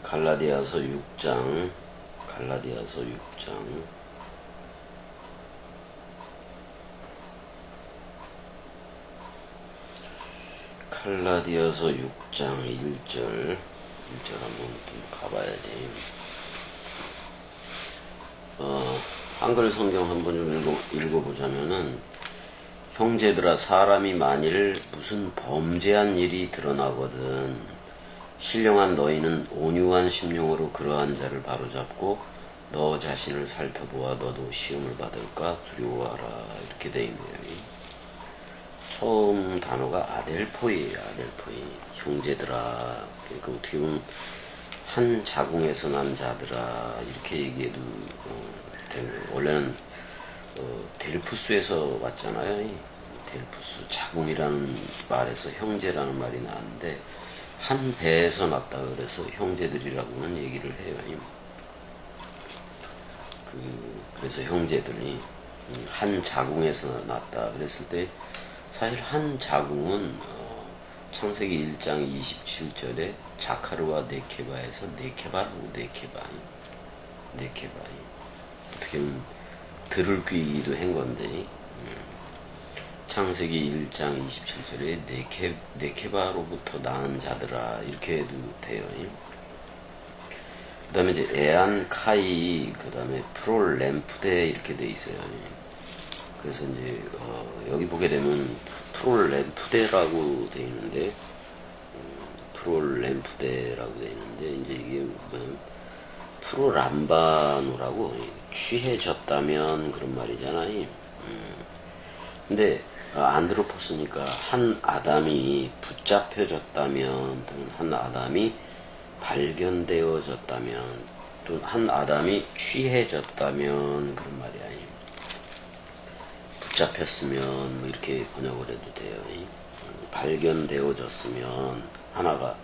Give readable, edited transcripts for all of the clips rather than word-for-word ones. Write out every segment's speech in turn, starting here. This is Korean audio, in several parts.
갈라디아서 6장 갈라디아서 6장 갈라디아서 6장 1절 한번 좀 가봐야지. 한글 성경 한번 좀 읽어보자면은, 형제들아, 사람이 만일 무슨 범죄한 일이 드러나거든 신령한 너희는 온유한 심령으로 그러한 자를 바로잡고 너 자신을 살펴보아 너도 시험을 받을까 두려워하라, 이렇게 돼 있네요. 처음 단어가 아델포이에요. 아델포이. 형제들아, 그러니까 어떻게 보면 한 자궁에서 난 자들아, 이렇게 얘기해도 되는. 원래는 델푸스에서 왔잖아요. 델푸스 자궁이라는 말에서 형제라는 말이 나왔는데, 한 배에서 났다 그래서 형제들이라고는 얘기를 해요. 그래서 형제들이 한 자궁에서 났다 그랬을 때, 사실 한 자궁은 창세기 1장 27절에 자카르와 네케바에서 네케바라고, 네케바 어떻게 보면 들을 귀이기도 한 건데, 창세기 1장 27절에 네케바로부터 낳은 자들아, 이렇게 해도 돼요. 그 다음에 이제 에안 카이, 그 다음에 프롤램프데, 이렇게 돼 있어요. 그래서 이제 여기 보게 되면 프롤램프데라고 돼 있는데, 프롤램프데라고 돼 있는데, 이제 이게 뭐냐면 프로람바노라고, 취해졌다면 그런 말이잖아요. 근데 안드로포스니까 한 아담이 붙잡혀졌다면, 또는 한 아담이 발견되어졌다면, 또는 한 아담이 취해졌다면 그런 말이 아니에요. 붙잡혔으면 뭐 이렇게 번역을 해도 돼요. 발견되어졌으면, 하나가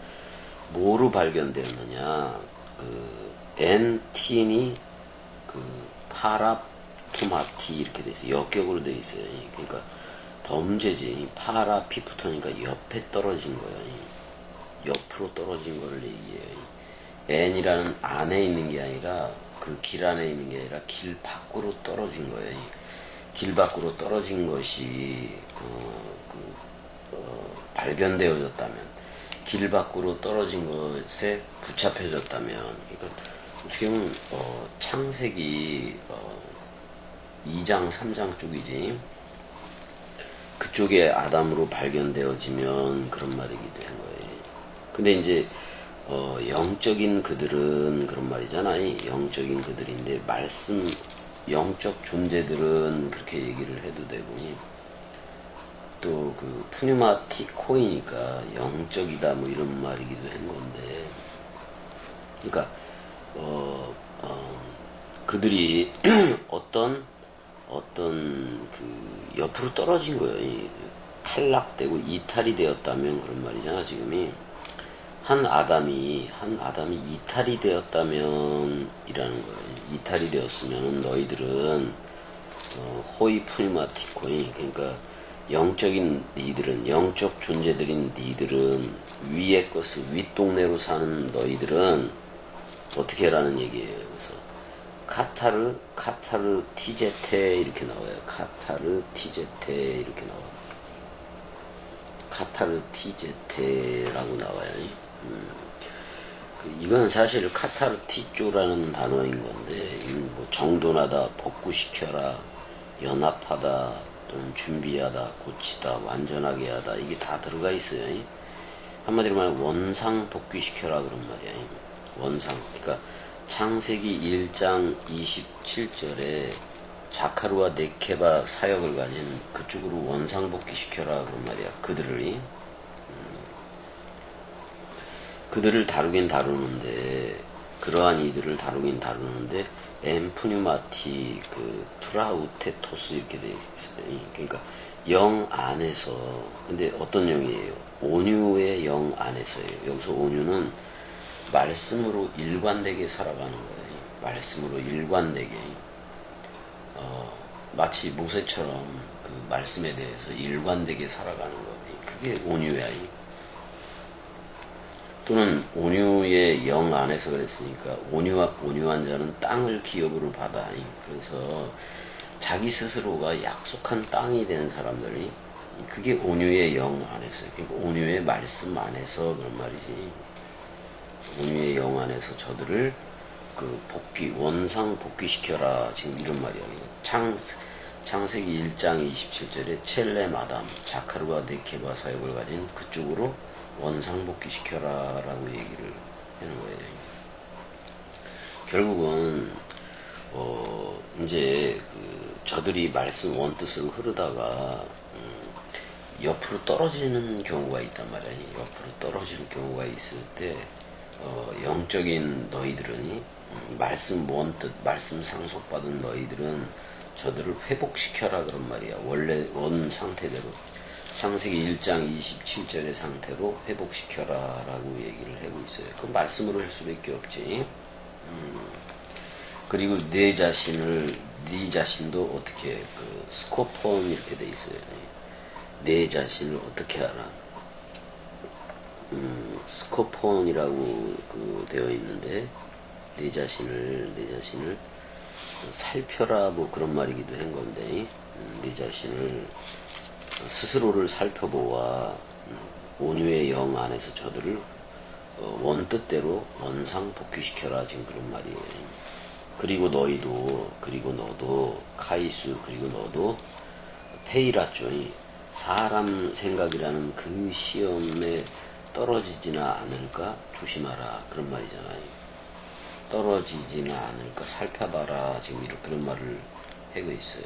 뭐로 발견되었느냐, 엔틴이 파라토마티, 이렇게 돼 있어요. 역격으로 돼 있어요. 그러니까 범죄지. 파라피프토니까 옆에 떨어진 거예요. 옆으로 떨어진 거를 얘기해요. N이라는 안에 있는 게 아니라, 그 길 안에 있는 게 아니라 길 밖으로 떨어진 거예요. 길 밖으로 떨어진 것이 발견되어졌다면, 길 밖으로 떨어진 것에 붙잡혀졌다면, 그러니까 어떻게 보면 창세기 2장 3장 쪽이지, 그쪽에 아담으로 발견되어지면 그런 말이기도 한 거예요. 근데 이제 영적인 그들은 그런 말이잖아요. 영적인 그들인데, 말씀 영적 존재들은 그렇게 얘기를 해도 되고, 또 그 푸뉴마티코이니까 영적이다 뭐 이런 말이기도 한 건데, 그러니까 그들이 어떤 그 옆으로 떨어진 거예요. 탈락되고 이탈이 되었다면 그런 말이잖아. 지금이 한 아담이 이탈이 되었다면 이라는 거예요. 이탈이 되었으면 너희들은 호이 푸니마티코이, 그러니까 영적인 니들은, 영적 존재들인 니들은, 위의 것을 윗동네로 사는 너희들은 어떻게 해라는 얘기예요. 그래서 카타르 티제테, 이렇게 나와요. 카타르 티제테, 이렇게 나와요. 카타르 티제테라고 나와요. 이건 사실 카타르 티조라는 단어인 건데, 뭐 정돈하다, 복구시켜라, 연합하다, 또는 준비하다, 고치다, 완전하게 하다, 이게 다 들어가 있어요. 한마디로 말하면 원상 복귀시켜라, 그런 말이야. 원상. 그러니까 창세기 1장 27절에 자카르와 네케바 사역을 가진 그쪽으로 원상 복귀시켜라, 그런 말이야. 그들을 다루긴 다루는데, 그러한 이들을 다루긴 다루는데, 엠푸뉴마티, 프라우테토스, 이렇게 돼 있어요. 그러니까 영 안에서. 근데 어떤 영이에요? 온유의 영 안에서예요. 여기서 온유는 말씀으로 일관되게 살아가는 거예요. 말씀으로 일관되게. 마치 모세처럼 그 말씀에 대해서 일관되게 살아가는 거예요. 그게 온유야. 또는 온유의 영 안에서 그랬으니까 온유한 자는 땅을 기업으로 받아. 그래서 자기 스스로가 약속한 땅이 되는 사람들이 그게 온유의 영 안에서, 그러니까 온유의 말씀 안에서 그런 말이지. 온유의 영 안에서 저들을 그 원상 복귀시켜라. 지금 이런 말이야. 창세기 1장 27절에 첼렘 아담, 자카르와 네케바 사역을 가진 그쪽으로 원상 복귀시켜라 라고 얘기를 하는 거예요. 결국은 이제 저들이 말씀 원뜻으로 흐르다가 옆으로 떨어지는 경우가 있단 말이야. 옆으로 떨어지는 경우가 있을 때 영적인 너희들은 말씀 원뜻, 말씀 상속받은 너희들은 저들을 회복시켜라 그런 말이야. 원래 원 상태대로 창세기 1장 27절의 상태로 회복시켜라 라고 얘기를 하고 있어요. 그 말씀으로 할 수밖에 없지. 그리고 네 자신도 어떻게 스코폰 이렇게 돼 있어요. 내 자신을 어떻게 알아? 스코폰이라고 되어 있는데 내 자신을 살펴라 뭐 그런 말이기도 한 건데 내 자신을 스스로를 살펴보아 온유의 영 안에서 저들을 원뜻대로 원상 복귀시켜라 지금 그런 말이에요. 그리고 너도 카이수 그리고 너도 페이라죠. 사람 생각이라는 그 시험에 떨어지지나 않을까 조심하라 그런 말이잖아요. 떨어지지나 않을까 살펴봐라 지금 이렇게 그런 말을 하고 있어요.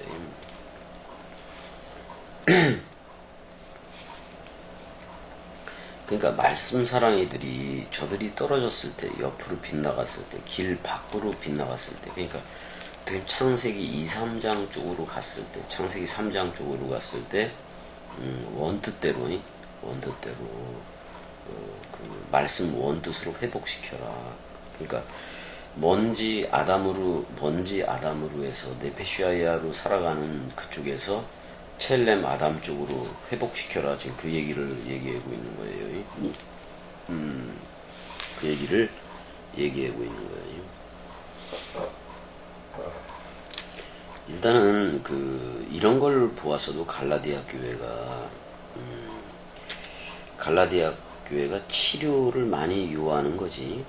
그러니까 말씀 사랑이들이 저들이 떨어졌을 때 옆으로 빗나갔을 때 길 밖으로 빗나갔을 때 그러니까 창세기 2, 3장 쪽으로 갔을 때 창세기 3장 쪽으로 갔을 때 원뜻대로 그 말씀 원뜻으로 회복시켜라. 그러니까 먼지 아담으로 해서 네페시아야로 살아가는 그쪽에서 첼렘 아담 쪽으로 회복시켜라. 지금 그 얘기를 얘기하고 있는 거예요. 그 얘기를 얘기하고 있는 거예요. 일단은 이런 걸 보았어도 갈라디아 교회가 치료를 많이 요하는 거지.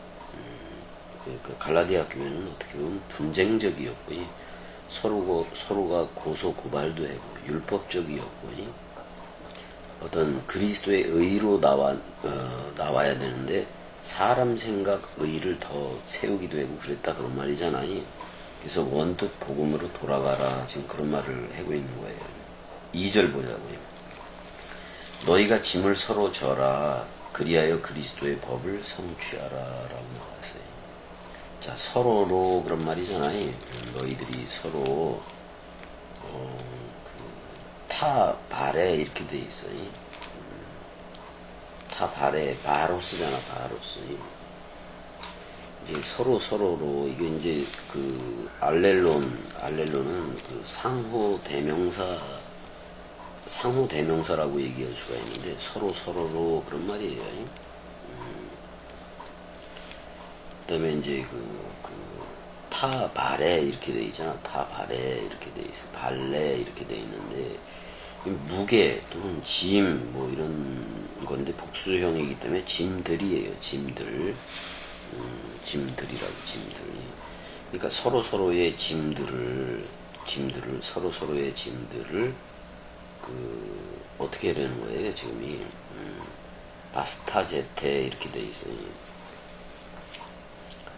그 갈라디아 교회는 어떻게 보면 분쟁적이었고 서로가 고소 고발도 하고 율법적이었고 어떤 그리스도의 의로 나와야 되는데 사람 생각 의를 더 세우기도 하고 그랬다 그런 말이잖아요. 그래서 원뜻 복음으로 돌아가라 지금 그런 말을 하고 있는 거예요. 2절 보자고요. 너희가 짐을 서로 져라 그리하여 그리스도의 법을 성취하라 라고 나왔어요. 자, 서로로 그런 말이잖아요. 너희들이 서로 타 발에 이렇게 돼 있어요. 타 발에 바로스잖아. 바로스. 이제 서로로 이게 이제 알렐론은 상호 대명사라고 얘기할 수가 있는데 서로로 그런 말이에요. 그다음에 이제 타 발에 이렇게 돼 있잖아. 타 발에 이렇게 돼 있어. 발레 이렇게 돼 있는데 무게 또는 짐 뭐 이런 건데 복수형이기 때문에 짐들이에요. 짐들이라고 짐들. 그러니까 서로의 짐들을 어떻게 하려는 거예요? 지금이 바스타제테 이렇게 돼 있어요.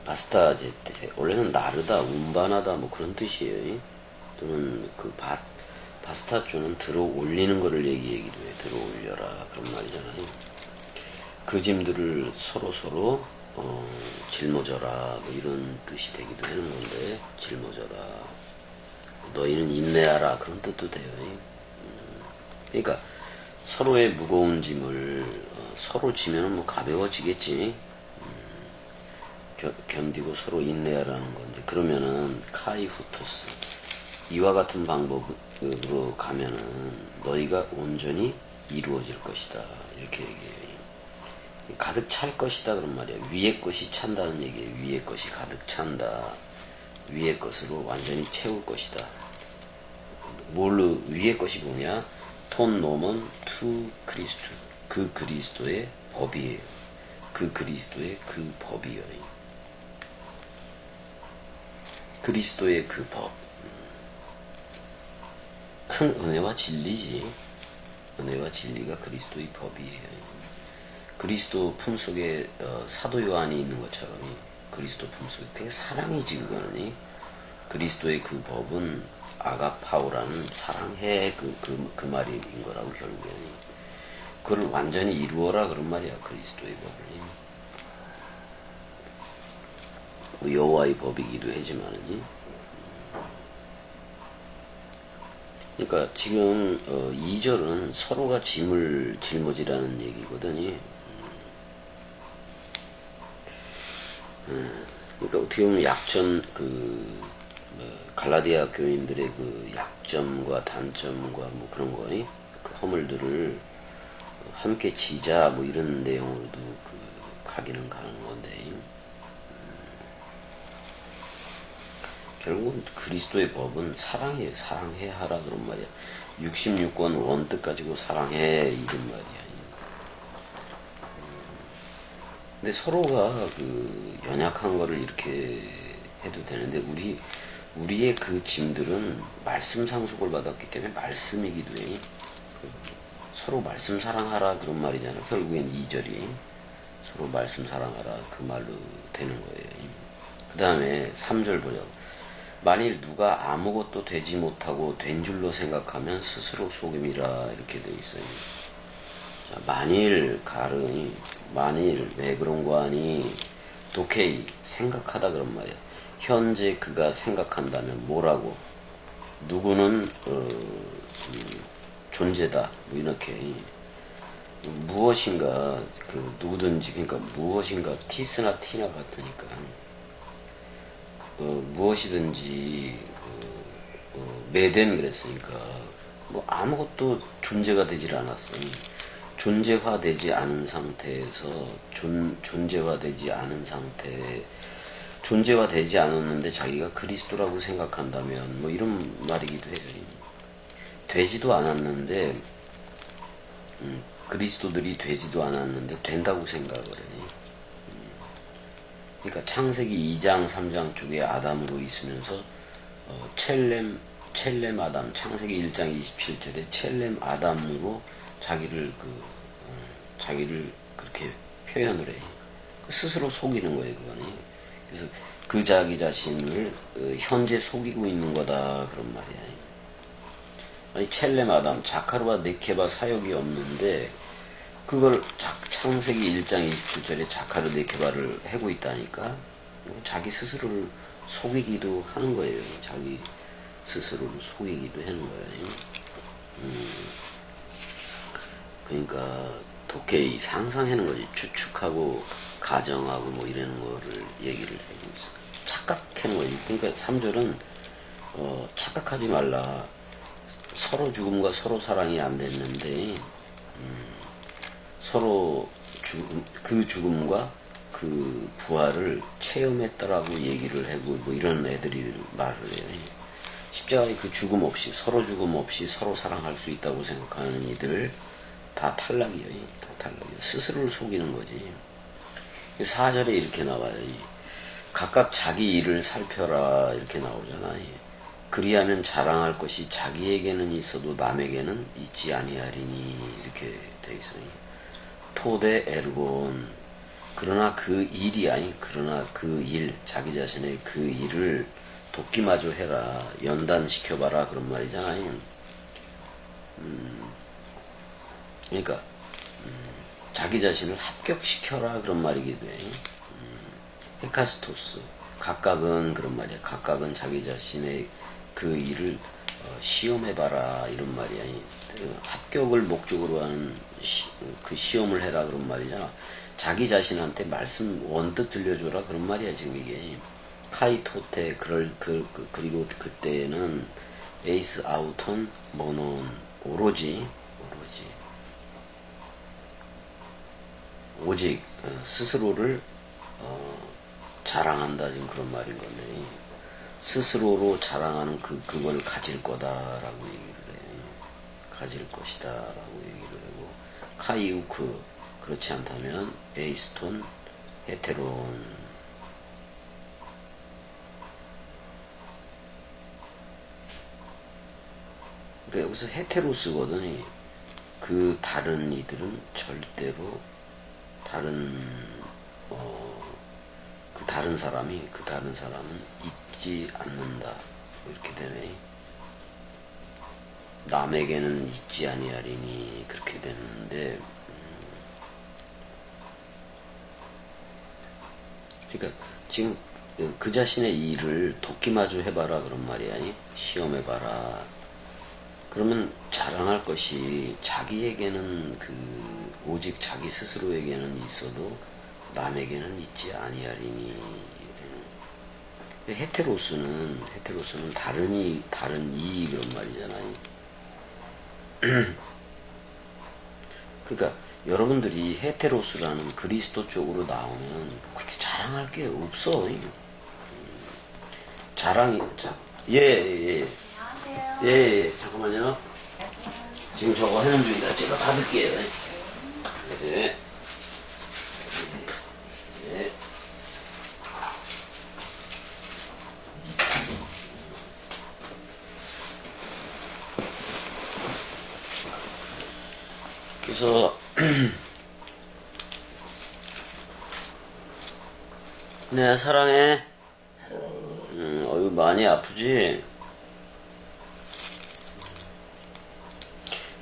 바스타제테 원래는 나르다, 운반하다 뭐 그런 뜻이에요. 또는 바스타주는 들어 올리는 거를 얘기하기도 해. 들어 올려라 그런 말이잖아요. 그 짐들을 서로 짊어져라 뭐 이런 뜻이 되기도 하는 건데 짊어져라. 너희는 인내하라 그런 뜻도 돼요. 그러니까 서로의 무거운 짐을 서로 지면은 뭐 가벼워지겠지. 견디고 서로 인내하라는 건데 그러면은 카이후토스 이와 같은 방법으로 가면은 너희가 온전히 이루어질 것이다 이렇게 얘기해요. 가득 찰 것이다 그런 말이야. 위의 것이 찬다는 얘기예요. 위의 것이 가득 찬다. 위의 것으로 완전히 채울 것이다. 뭘로 위의 것이 뭐냐? 톤 노먼 투 크리스토. 그 그리스도의 법이에요. 그 그리스도의 그 법이요. 그리스도의 그 법. 큰 은혜와 진리지. 은혜와 진리가 그리스도의 법이에요. 그리스도 품속에 사도 요한이 있는 것처럼 그리스도 품속에 그게 사랑이지. 그거는 그리스도의 그 법은 아가파오라는 사랑해 그 말인 거라고. 결국에는 그걸 완전히 이루어라 그런 말이야. 그리스도의 법을. 여호와의 법이기도 하지만은. 그러니까 지금 2절은 서로가 짐을 짊어지라는 얘기거든요. 그러니까 어떻게 보면 약점, 갈라디아 교인들의 그 약점과 단점과 뭐 그런 거, 그 허물들을 함께 지자 뭐 이런 내용으로도 가기는 가는 건데, 결국은 그리스도의 법은 사랑이에요. 사랑해 하라 그런 말이야. 66권 원뜻 가지고 사랑해 이런 말이야. 근데 서로가 연약한 거를 이렇게 해도 되는데 우리의 그 짐들은 말씀 상속을 받았기 때문에 말씀이기도 해. 서로 말씀 사랑하라 그런 말이잖아. 결국엔 2절이 서로 말씀 사랑하라 그 말로 되는 거예요. 그 다음에 3절 보자고. 만일 누가 아무것도 되지 못하고 된 줄로 생각하면 스스로 속임이라 이렇게 되어 있어요. 자, 만일 가르니 만일 왜 그런 거 하니 도케이 생각하다 그런 말이야. 현재 그가 생각한다면 뭐라고? 누구는 존재다 뭐 이렇게 무엇인가 누구든지 그러니까 무엇인가 티스나 티나 같으니까 무엇이든지 매된 그랬으니까 뭐 아무것도 존재가 되질 않았어. 존재화되지 않은 상태에서 존재화되지 않은 상태 존재화되지 않았는데 자기가 그리스도라고 생각한다면 뭐 이런 말이기도 해요. 되지도 않았는데 그리스도들이 되지도 않았는데 된다고 생각을 해. 그러니까 창세기 2장 3장 쪽에 아담으로 있으면서 첼렘 아담 창세기 1장 27절에 첼렘 아담으로 자기를 그렇게 표현을 해. 스스로 속이는 거예요, 그거는. 그래서 그 자기 자신을 현재 속이고 있는 거다 그런 말이야. 아니 첼렘 아담 자카르와 네케바 사역이 없는데 그걸 창세기 1장 27절에 자카르 네케바를 하고 있다니까. 자기 스스로를 속이기도 하는 거예요. 자기 스스로를 속이기도 하는 거예요. 그러니까 도케이 상상하는 거지. 추측하고 가정하고 뭐 이러는 거를 얘기를 하고 있어. 착각하는 거지. 그러니까 3절은 착각하지 말라. 서로 죽음과 서로 사랑이 안 됐는데 서로 그 죽음과 그 부활을 체험했다라고 얘기를 하고 뭐 이런 애들이 말을 해요. 십자가의 그 죽음 없이 서로 죽음 없이 서로 사랑할 수 있다고 생각하는 이들 다 탈락이에요. 다 탈락이에요. 스스로를 속이는 거지. 4절에 이렇게 나와요. 각각 자기 일을 살펴라 이렇게 나오잖아. 그리하면 자랑할 것이 자기에게는 있어도 남에게는 있지 아니하리니 이렇게 돼 있어요. 토데 에르곤 그러나 그 일이 아니 그러나 그 일 자기 자신의 그 일을 돕기마저 해라 연단시켜봐라 그런 말이잖아요. 그러니까 자기 자신을 합격시켜라 그런 말이기도 해요. 헤카스토스 각각은 그런 말이야. 각각은 자기 자신의 그 일을 시험해봐라 이런 말이야. 합격을 목적으로 하는 그 시험을 해라 그런 말이잖아. 자기 자신한테 말씀 원뜻 들려줘라 그런 말이야. 지금 이게 카이토테 그리고 그때는 에이스 아우톤 모논 오로지 오직 스스로를 자랑한다, 지금 그런 말인 건데, 스스로로 자랑하는 그걸 가질 거다라고 얘기를 해. 가질 것이다 라고 얘기를 하고, 카이우크, 그렇지 않다면 에이스톤, 헤테론. 그러니까 여기서 헤테로스거든. 그 다른 이들은 절대로 다른 그 다른 사람은 있지 않는다, 이렇게 되네. 남에게는 있지 아니하리니, 그렇게 되는데, 그러니까 지금 그 자신의 일을 돕기마저 해봐라, 그런 말이야. 시험해봐라. 그러면 자랑할 것이 자기에게는 오직 자기 스스로에게는 있어도 남에게는 있지 아니하리니. 헤테로스는 다른 이 그런 말이잖아요. 그러니까 여러분들이 헤테로스라는 그리스도 쪽으로 나오면 그렇게 자랑할 게 없어. 자랑이 예. 예, 잠깐만요. 지금 저거 하는 중이다. 제가 받을게요. 네. 네. 그래서 네, 사랑해. 어휴, 많이 아프지?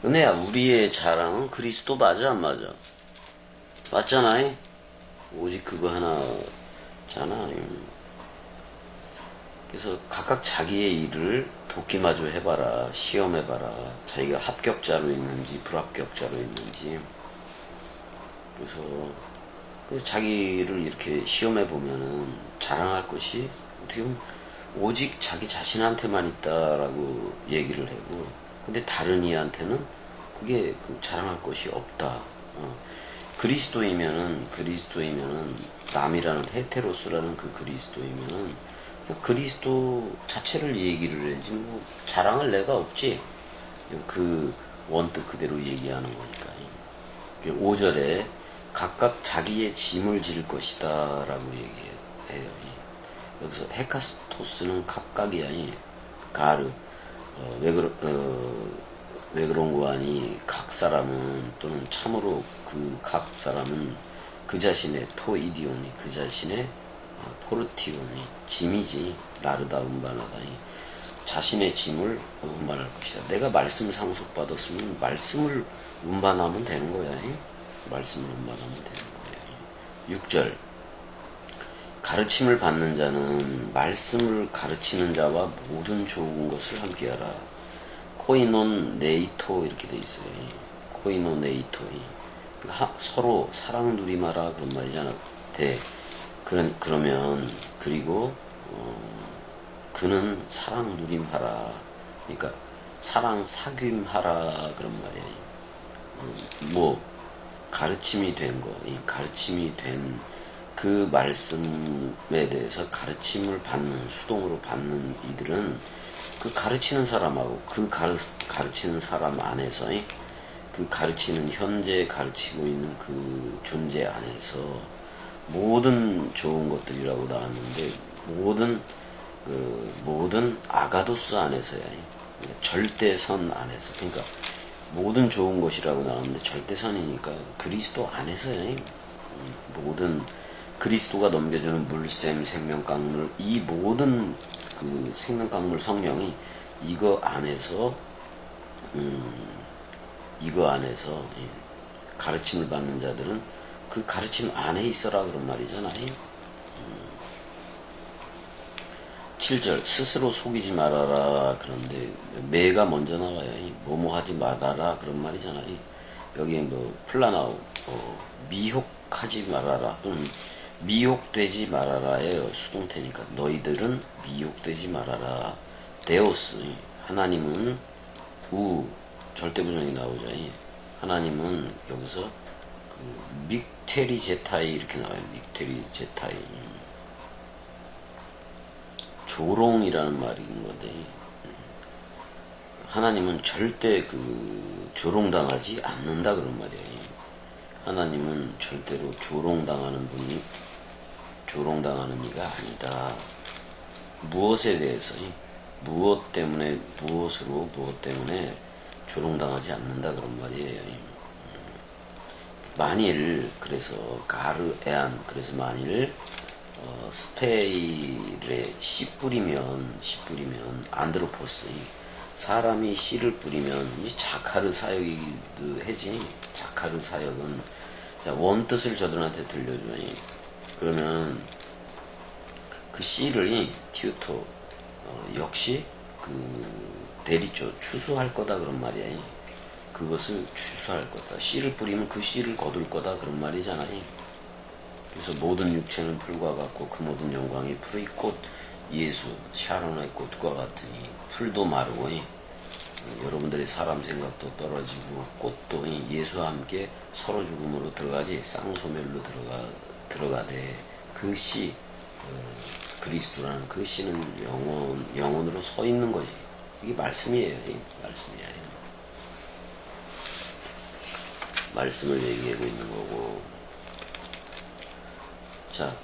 은혜야, 우리의 자랑은 그리스도 맞아, 안 맞아? 맞잖아. 오직 그거 하나잖아. 그래서 각각 자기의 일을 돕기마저 해봐라, 시험해봐라, 자기가 합격자로 있는지 불합격자로 있는지. 그래서 자기를 이렇게 시험해보면은 자랑할 것이 어떻게 보면 오직 자기 자신한테만 있다라고 얘기를 하고, 근데 다른 이한테는 그게 자랑할 것이 없다. 그리스도이면은 남이라는 헤테로스라는 그 그리스도이면은 그리스도 자체를 얘기를 해지, 뭐 자랑할 애가 없지. 그 원뜻 그대로 얘기하는 거니까. 5절에 각각 자기의 짐을 질 것이다 라고 얘기해요. 여기서 헤카스토스는 각각이 아니 가르. 왜 그런 거 아니, 각 사람은, 또는 참으로 그 각 사람은 그 자신의 토이디오니, 그 자신의 포르티오니, 짐이지. 나르다 운반하다니, 자신의 짐을 운반할 것이다. 내가 말씀 상속받았으면 말씀을 운반하면 되는 거야. 말씀을 운반하면 되는 거야. 6절, 가르침을 받는 자는 말씀을 가르치는 자와 모든 좋은 것을 함께하라. 코이논 네이토, 이렇게 돼 있어요. 코이논 네이토. 서로 사랑 누리마라, 그런 말이잖아. 그러면 그리고 그는 사랑 누림하라. 그러니까 사랑 사귐하라, 그런 말이야. 뭐 가르침이 된 거, 이 가르침이 된 그 말씀에 대해서 가르침을 받는, 수동으로 받는 이들은 그 가르치는 사람하고 그 가르치는 사람 안에서, 그 가르치는, 현재 가르치고 있는 그 존재 안에서 모든 좋은 것들이라고 나왔는데, 모든 아가도스 안에서야. 절대선 안에서. 그러니까 모든 좋은 것이라고 나왔는데 절대선이니까 그리스도 안에서야. 모든 그리스도가 넘겨주는 물샘, 생명강물, 이 모든 그 생명강물 성령이 이거 안에서 가르침을 받는 자들은 그 가르침 안에 있어라, 그런 말이잖아. 7절, 스스로 속이지 말아라. 그런데 매가 먼저 나와요. 뭐뭐 하지 말아라, 그런 말이잖아. 여기에 뭐 플라나우, 미혹하지 말아라, 또는 미혹되지 말아라예요. 수동태니까. 너희들은 미혹되지 말아라. 데오스, 하나님은 절대부정이 나오죠. 하나님은 여기서 믹테리 제타이 이렇게 나와요. 믹테리 제타이. 조롱이라는 말인 건데, 하나님은 절대 그 조롱당하지 않는다 그런 말이에요. 하나님은 절대로 조롱당하는 분이 조롱당하는 이가 아니다. 무엇에 대해서, 무엇 때문에, 무엇 때문에 조롱당하지 않는다 그런 말이에요. 만일, 그래서 가르에안, 그래서 만일 스페일에 씨 뿌리면 안드로포스, 사람이 씨를 뿌리면 이 자카르 사역이기도 하지. 자카르 사역은, 자, 원뜻을 저들한테 들려줘요. 그러면 그 씨를 티우토 역시 그 대리조 추수할 거다 그런 말이야. 그것을 추수할 거다. 씨를 뿌리면 그 씨를 거둘 거다 그런 말이잖아요. 그래서 모든 육체는 풀과 같고 그 모든 영광이 풀의 꽃 예수 샤론의 꽃과 같으니 풀도 마르고 여러분들의 사람 생각도 떨어지고 꽃도 예수와 함께 서로 죽음으로 들어가지 쌍소멸로 들어가되 그 씨 그리스도라는 그 씨는 영원으로 서 있는 거지. 이게 말씀이에요. 말씀이야. 말씀을 얘기하고 있는 거고. 자,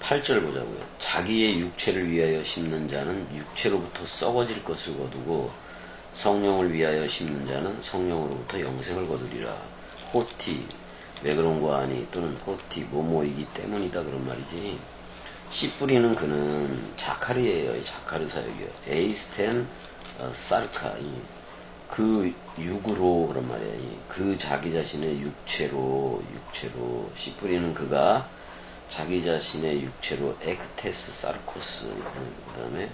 8절 보자고요. 자기의 육체를 위하여 심는 자는 육체로부터 썩어질 것을 거두고 성령을 위하여 심는 자는 성령으로부터 영생을 거두리라. 호티, 왜 그런 거 아니? 또는 호티, 뭐뭐이기 때문이다 그런 말이지. 씨 뿌리는 그는 자카르예요. 자카르 사역이요. 에이스텐 사르카, 그 육으로 그런 말이에요. 그 자기 자신의 육체로 씨 뿌리는 그가 자기 자신의 육체로 에크테스 사르코스, 그 다음에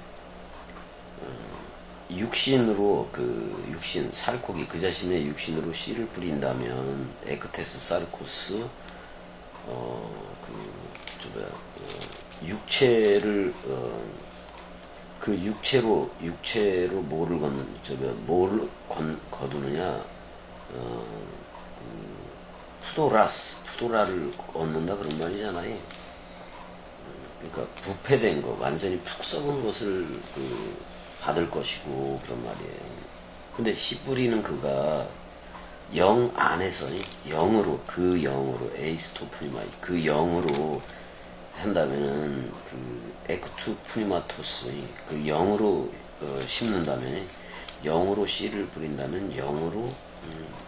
육신으로 육신 살코기 그 자신의 육신으로 씨를 뿌린다면 에크테스 사르코스 육체를 그 육체로 뭐를 거두느냐, 푸도라를 얻는다 그런 말이잖아요. 그러니까 부패된 거, 완전히 푹 썩은 것을 받을 것이고 그런 말이에요. 근데 씨 뿌리는 그가 영 안에서 영으로 에이스토프니마 그 영으로 한다면은 그 에크투 푸니마토스 그 영으로 심는다면 영으로 씨를 뿌린다면 영으로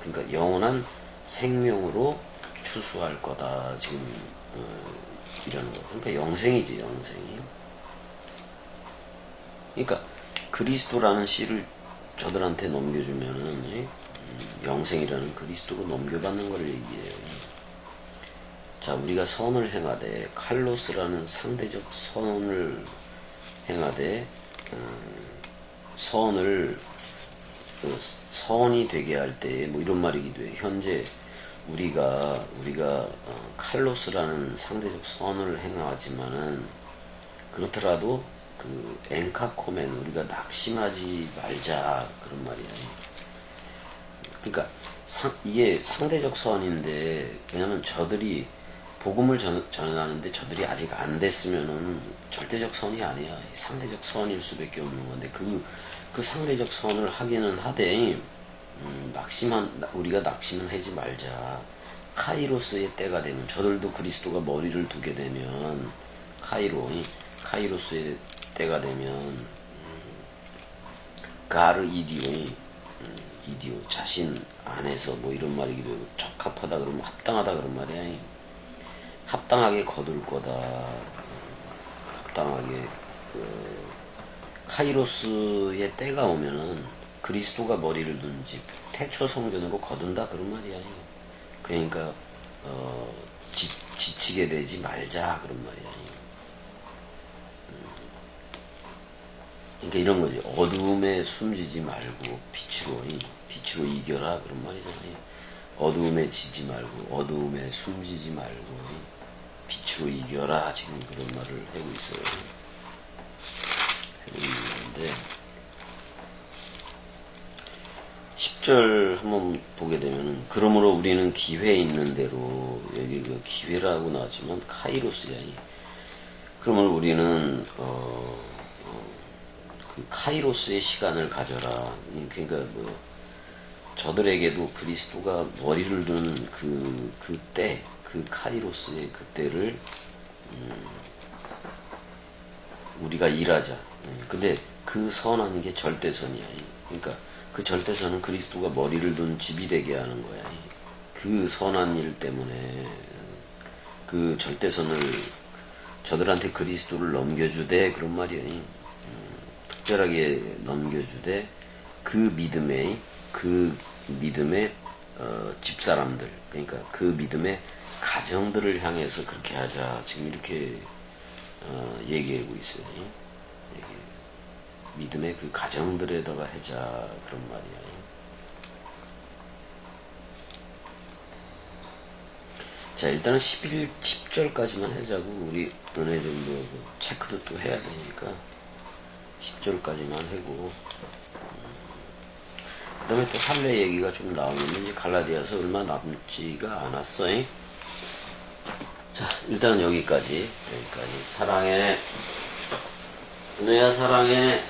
그러니까 영원한 생명으로 추수할 거다 지금 이러는 거. 그러니까 영생이지 영생이. 그러니까 그리스도라는 씨를 저들한테 넘겨주면은 영생이라는 그리스도로 넘겨받는 걸 얘기해요. 자, 우리가 선을 행하되 칼로스라는 상대적 선을 행하되 선이 되게 할 때 뭐 이런 말이기도 해요. 현재 우리가 칼로스라는 상대적 선을 행하지만은 그렇더라도 그 엔카코멘 우리가 낙심하지 말자 그런 말이야. 그러니까 이게 상대적 선인데 왜냐면 저들이 복음을 전하는데 저들이 아직 안 됐으면은 절대적 선이 아니야. 상대적 선일 수밖에 없는 건데 그 상대적 선을 하기는 하되 우리가 낙심은 하지 말자. 카이로스의 때가 되면 저들도 그리스도가 머리를 두게 되면 카이로스의 때가 되면 가르 이디오 자신 안에서 뭐 이런 말이기도 하고 적합하다 그러면 합당하다 그런 말이야. 합당하게 거둘 거다. 합당하게 카이로스의 때가 오면은 그리스도가 머리를 둔 집 태초 성전으로 거둔다 그런 말이야. 그러니까 지치게 되지 말자 그런 말이야. 그러니까 이런 거지. 어두움에 숨지지 말고 빛으로 이겨라 그런 말이잖아요. 어두움에 지지 말고 어두움에 숨지지 말고 빛으로 이겨라 지금 그런 말을 하고 있어요. 하고 있는데 10절 한번 보게 되면은, 그러므로 우리는 기회 있는 대로, 여기 그 기회라고 나왔지만 카이로스야. 그러면 우리는 그 카이로스의 시간을 가져라. 그러니까 뭐 저들에게도 그리스도가 머리를 둔 그때, 그 카이로스의 그때를 우리가 일하자. 근데 그 선한 게 절대선이야. 그러니까 그 절대선은 그리스도가 머리를 둔 집이 되게 하는 거야. 그 선한 일 때문에 그 절대선을 저들한테 그리스도를 넘겨주되, 그런 말이야. 특별하게 넘겨주되 그 믿음의 집사람들, 그러니까 그 믿음의 가정들을 향해서 그렇게 하자. 지금 이렇게 얘기하고 있어요. 믿음의 그 가정들에다가 하자, 그런 말이야. 자, 일단은 10절까지만 하자고. 우리 은혜 정도 체크도 또 해야 되니까 10절까지만 하고, 그 다음에 또 할례 얘기가 좀 나오는데, 이제 갈라디아서 얼마 남지가 않았어요. 자, 일단은 여기까지. 사랑해. 은혜야, 사랑해.